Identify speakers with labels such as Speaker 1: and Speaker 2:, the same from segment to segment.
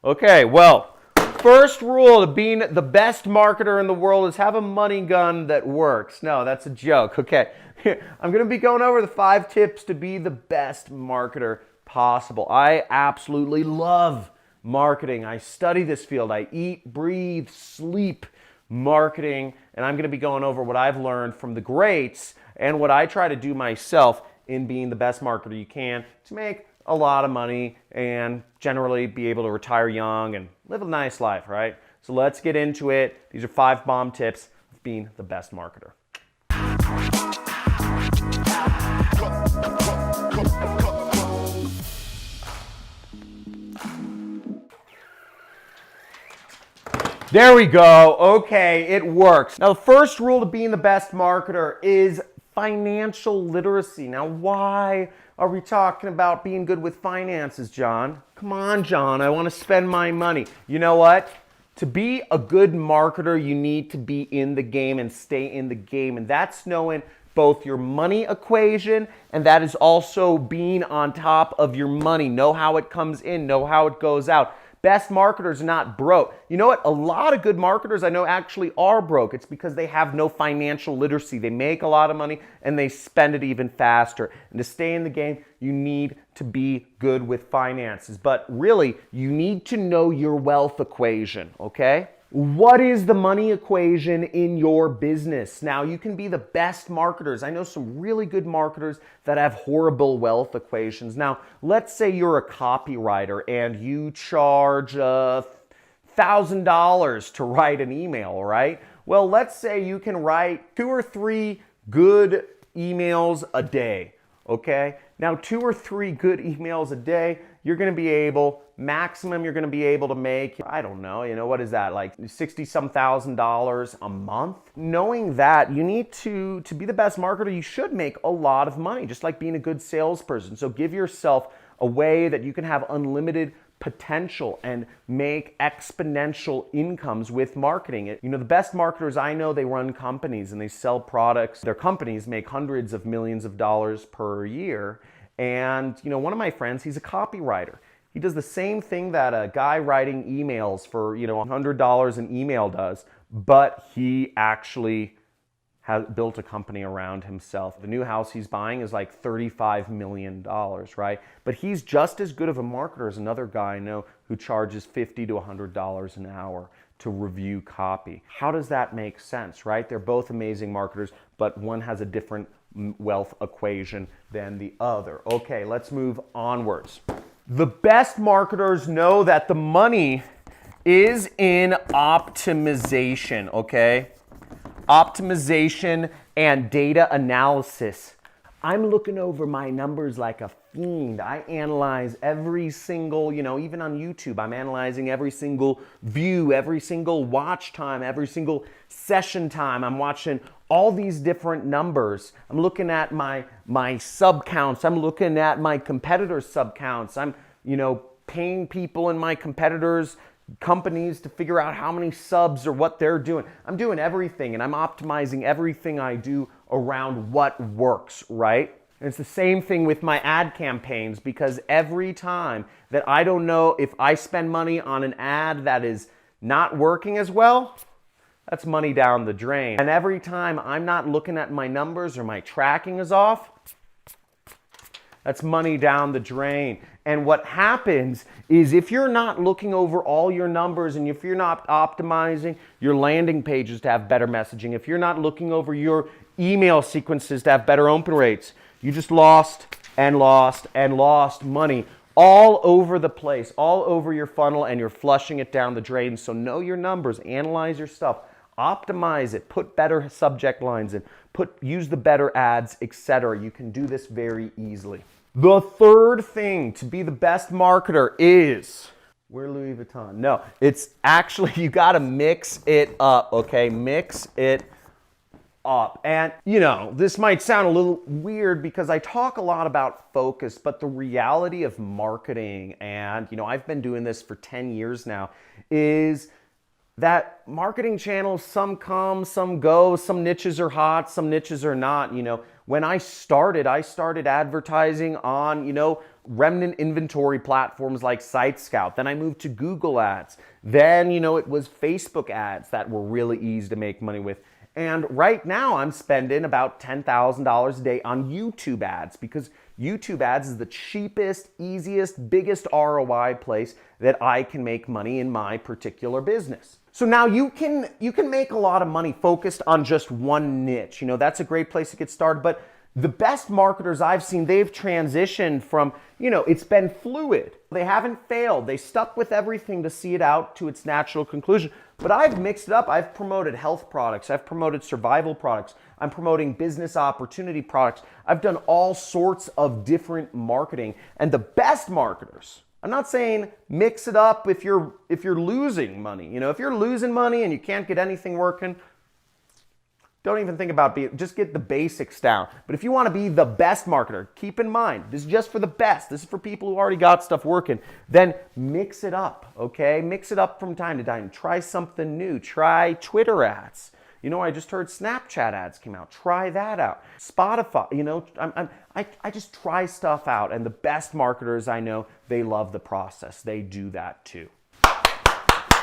Speaker 1: Okay, well, first rule of being the best marketer in the world is have a money gun that works. No, that's a joke. Okay, I'm going to be going over the 5 tips to be the best marketer possible. I absolutely love marketing. I study this field. I eat, breathe, sleep marketing, and I'm going to be going over what I've learned from the greats and what I try to do myself in being the best marketer you can to make a lot of money and generally be able to retire young and live a nice life, right? So let's get into it. These are 5 bomb tips of being the best marketer. There we go. Okay, it works. Now, the first rule to being the best marketer is financial literacy. Now, why are we talking about being good with finances, John? Come on, John, I want to spend my money. You know what? To be a good marketer, you need to be in the game and stay in the game. And that's knowing both your money equation, and that is also being on top of your money. Know how it comes in, know how it goes out. Best marketers are not broke. You know what? A lot of good marketers I know actually are broke. It's because they have no financial literacy. They make a lot of money and they spend it even faster. And to stay in the game, you need to be good with finances. But really, you need to know your wealth equation, okay? What is the money equation in your business? Now, you can be the best marketers. I know some really good marketers that have horrible wealth equations. Now, let's say you're a copywriter and you charge $1,000 to write an email, right? Well, let's say you can write 2 or 3 good emails a day, okay? Now, 2 or 3 good emails a day, you're going to be able, maximum you're going to be able to make, I don't know, what is that, like $60-some thousand a month? Knowing that, you need to be the best marketer, you should make a lot of money, just like being a good salesperson. So give yourself a way that you can have unlimited potential and make exponential incomes with marketing. The best marketers I know, they run companies and they sell products. Their companies make hundreds of millions of dollars per year. And, one of my friends, he's a copywriter. He does the same thing that a guy writing emails for, $100 an email does, but he actually has built a company around himself. The new house he's buying is like $35 million, right? But he's just as good of a marketer as another guy I know who charges $50 to $100 an hour to review copy. How does that make sense, right? They're both amazing marketers, but one has a different wealth equation than the other. Okay, let's move onwards. The best marketers know that the money is in optimization, okay? Optimization and data analysis. I'm looking over my numbers like a fiend. I analyze every single, even on YouTube, I'm analyzing every single view, every single watch time, every single session time. I'm watching all these different numbers. I'm looking at my sub counts. I'm looking at my competitors' sub counts. I'm, paying people in my competitors' companies to figure out how many subs or what they're doing. I'm doing everything and I'm optimizing everything I do around what works, right? And it's the same thing with my ad campaigns, because every time that I don't know if I spend money on an ad that is not working as well, that's money down the drain. And every time I'm not looking at my numbers or my tracking is off, that's money down the drain. And what happens is if you're not looking over all your numbers and if you're not optimizing your landing pages to have better messaging, if you're not looking over your email sequences to have better open rates, you just lost and lost and lost money all over the place, all over your funnel, and you're flushing it down the drain. So know your numbers, analyze your stuff, optimize it, put better subject lines in, use the better ads, etc. You can do this very easily. The third thing to be the best marketer is, wear Louis Vuitton. No, it's actually, you got to mix it up, okay? Mix it up. And, this might sound a little weird because I talk a lot about focus, but the reality of marketing, and, I've been doing this for 10 years now, is that marketing channels, some come, some go, some niches are hot, some niches are not. When I started advertising on, remnant inventory platforms like Site Scout. Then I moved to Google Ads. Then, it was Facebook ads that were really easy to make money with. And right now I'm spending about $10,000 a day on YouTube ads because YouTube ads is the cheapest, easiest, biggest ROI place that I can make money in my particular business. So now you can make a lot of money focused on just one niche. That's a great place to get started. But the best marketers I've seen, they've transitioned from, it's been fluid. They haven't failed. They stuck with everything to see it out to its natural conclusion. But I've mixed it up. I've promoted health products. I've promoted survival products. I'm promoting business opportunity products. I've done all sorts of different marketing. And the best marketers, I'm not saying mix it up if you're losing money. If you're losing money and you can't get anything working, don't even think about just get the basics down. But if you want to be the best marketer, keep in mind, this is just for the best. This is for people who already got stuff working. Then mix it up, okay? Mix it up from time to time. Try something new. Try Twitter ads. I just heard Snapchat ads came out. Try that out. Spotify, I just try stuff out. And the best marketers I know, they love the process. They do that too.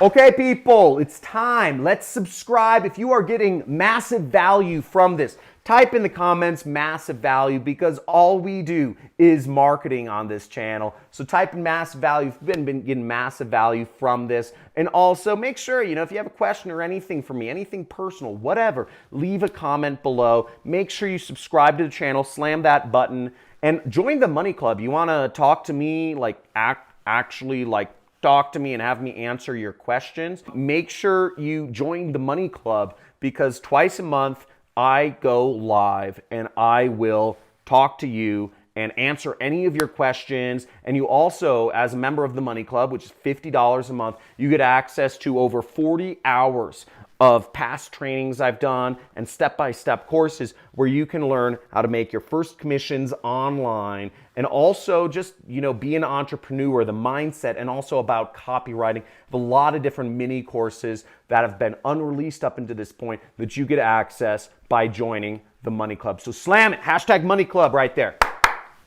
Speaker 1: Okay, people, it's time. Let's subscribe. If you are getting massive value from this, type in the comments massive value because all we do is marketing on this channel. So type in massive value if you've been getting massive value from this. And also make sure, if you have a question or anything for me, anything personal, whatever, leave a comment below. Make sure you subscribe to the channel, slam that button, and join the Money Club. You want to talk to me, talk to me and have me answer your questions, make sure you join the Money Club because twice a month I go live and I will talk to you and answer any of your questions. And you also, as a member of the Money Club, which is $50 a month, you get access to over 40 hours of past trainings I've done and step-by-step courses where you can learn how to make your first commissions online and also just, be an entrepreneur, the mindset, and also about copywriting. I have a lot of different mini courses that have been unreleased up until this point that you get access by joining the Money Club. So slam it, hashtag Money Club right there.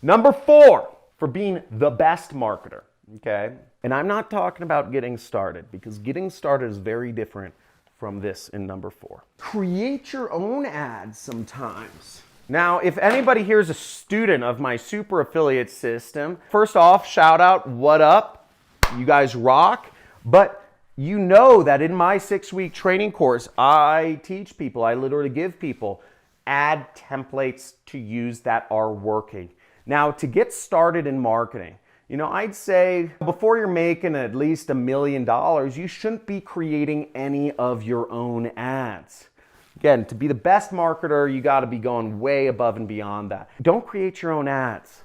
Speaker 1: Number 4 for being the best marketer, okay? And I'm not talking about getting started because getting started is very different from this in number 4. Create your own ads sometimes. Now, if anybody here is a student of my super affiliate system, first off, shout out, what up? You guys rock. But you know that in my 6-week training course, I teach people, I literally give people ad templates to use that are working. Now, to get started in marketing, I'd say before you're making at least $1 million, you shouldn't be creating any of your own ads. Again, to be the best marketer, you got to be going way above and beyond that. Don't create your own ads.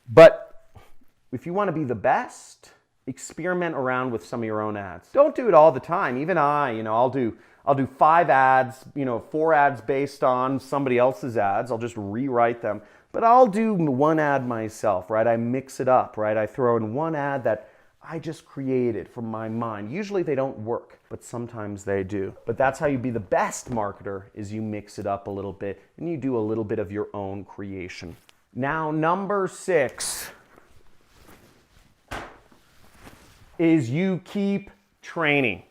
Speaker 1: But if you want to be the best, experiment around with some of your own ads. Don't do it all the time. Even I'll do 5 ads, 4 ads based on somebody else's ads. I'll just rewrite them. But I'll do 1 ad myself, right? I mix it up, right? I throw in 1 ad that I just created from my mind. Usually they don't work, but sometimes they do. But that's how you be the best marketer, is you mix it up a little bit and you do a little bit of your own creation. Now, number 6 is you keep training.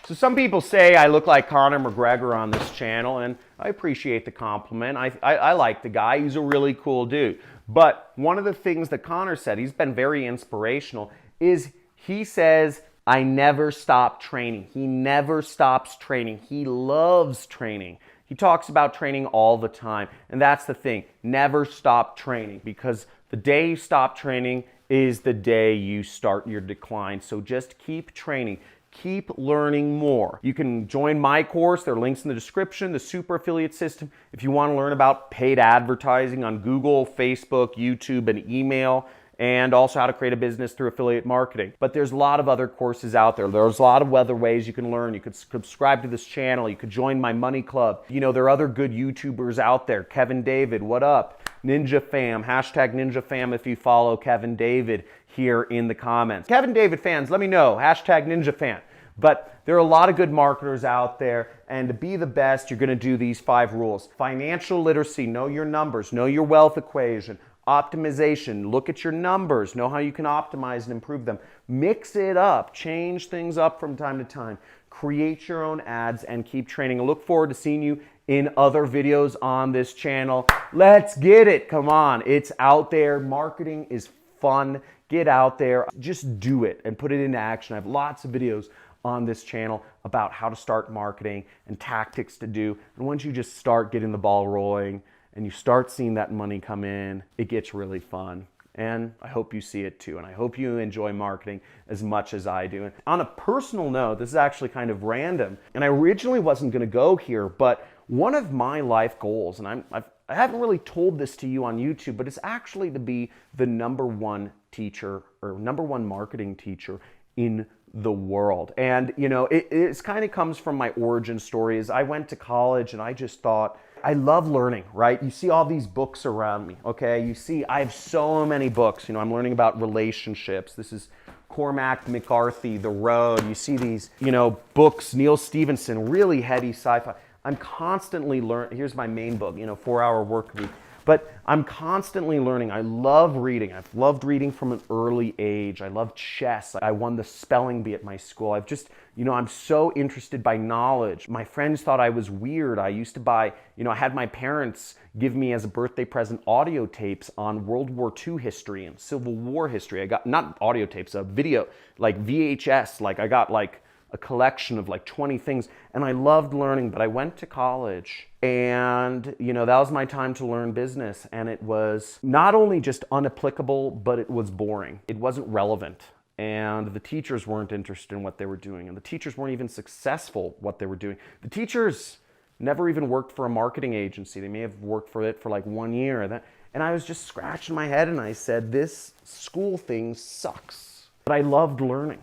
Speaker 1: So some people say I look like Conor McGregor on this channel, and I appreciate the compliment. I like the guy. He's a really cool dude. But one of the things that Conor said, he's been very inspirational, is he says, I never stop training. He never stops training. He loves training. He talks about training all the time. And that's the thing. Never stop training, because the day you stop training is the day you start your decline. So just keep training. Keep learning more. You can join my course. There are links in the description, the super affiliate system. If you want to learn about paid advertising on Google, Facebook, YouTube, and email, and also how to create a business through affiliate marketing. But there's a lot of other courses out there. There's a lot of other ways you can learn. You could subscribe to this channel. You could join my Money Club. There are other good YouTubers out there. Kevin David, what up? Ninja Fam, hashtag Ninja Fam if you follow Kevin David here in the comments. Kevin David fans, let me know, hashtag Ninja Fan. But there are a lot of good marketers out there, and to be the best, you're going to do these 5 rules. Financial literacy, know your numbers, know your wealth equation, optimization. Look at your numbers. Know how you can optimize and improve them. Mix it up. Change things up from time to time. Create your own ads and keep training. I look forward to seeing you in other videos on this channel. Let's get it. Come on. It's out there. Marketing is fun. Get out there. Just do it and put it into action. I have lots of videos on this channel about how to start marketing and tactics to do. And once you just start getting the ball rolling and you start seeing that money come in, it gets really fun. And I hope you see it too. And I hope you enjoy marketing as much as I do. And on a personal note, this is actually kind of random. And I originally wasn't going to go here, but one of my life goals, and I haven't really told this to you on YouTube, but it's actually to be the #1 teacher or #1 marketing teacher in the world. And you know, it kind of comes from my origin story. Is I went to college and I just thought, I love learning, right? You see all these books around me, okay? You see, I have so many books. You know, I'm learning about relationships. This is Cormac McCarthy, The Road. You see these, you know, books, Neil Stephenson, really heady sci-fi. I'm constantly learning. Here's my main book, you know, 4-Hour Workweek. But I'm constantly learning. I love reading. I've loved reading from an early age. I love chess. I won the spelling bee at my school. I've just, you know, I'm so interested by knowledge. My friends thought I was weird. I used to buy, you know, I had my parents give me as a birthday present audio tapes on World War II history and Civil War history. I got, not audio tapes, a video, like VHS. Like I got like a collection of like 20 things, and I loved learning. But I went to college and, you know, that was my time to learn business, and it was not only just unapplicable, but it was boring. It wasn't relevant, and the teachers weren't interested in what they were doing, and the teachers weren't even successful what they were doing. The teachers never even worked for a marketing agency. They may have worked for it for like 1 year, and I was just scratching my head and I said, this school thing sucks. But I loved learning.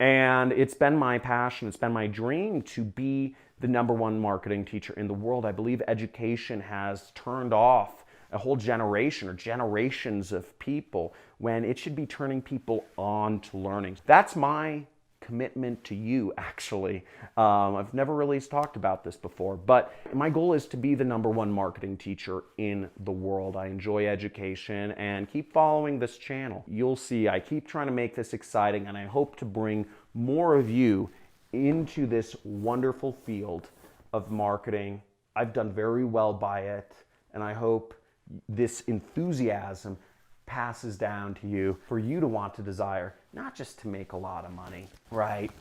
Speaker 1: And it's been my passion, it's been my dream to be the #1 marketing teacher in the world. I believe education has turned off a whole generation or generations of people when it should be turning people on to learning. That's my commitment to you, actually. I've never really talked about this before, but my goal is to be the #1 marketing teacher in the world. I enjoy education, and keep following this channel. You'll see I keep trying to make this exciting, and I hope to bring more of you into this wonderful field of marketing. I've done very well by it, and I hope this enthusiasm passes down to you for you to want to desire, not just to make a lot of money, right?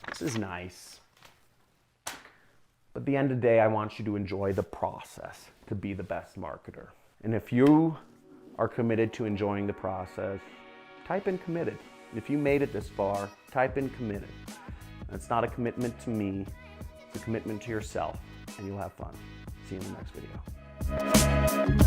Speaker 1: This is nice. But at the end of the day, I want you to enjoy the process to be the best marketer. And if you are committed to enjoying the process, type in committed. If you made it this far, type in committed. It's not a commitment to me, it's a commitment to yourself, and you'll have fun. See you in the next video.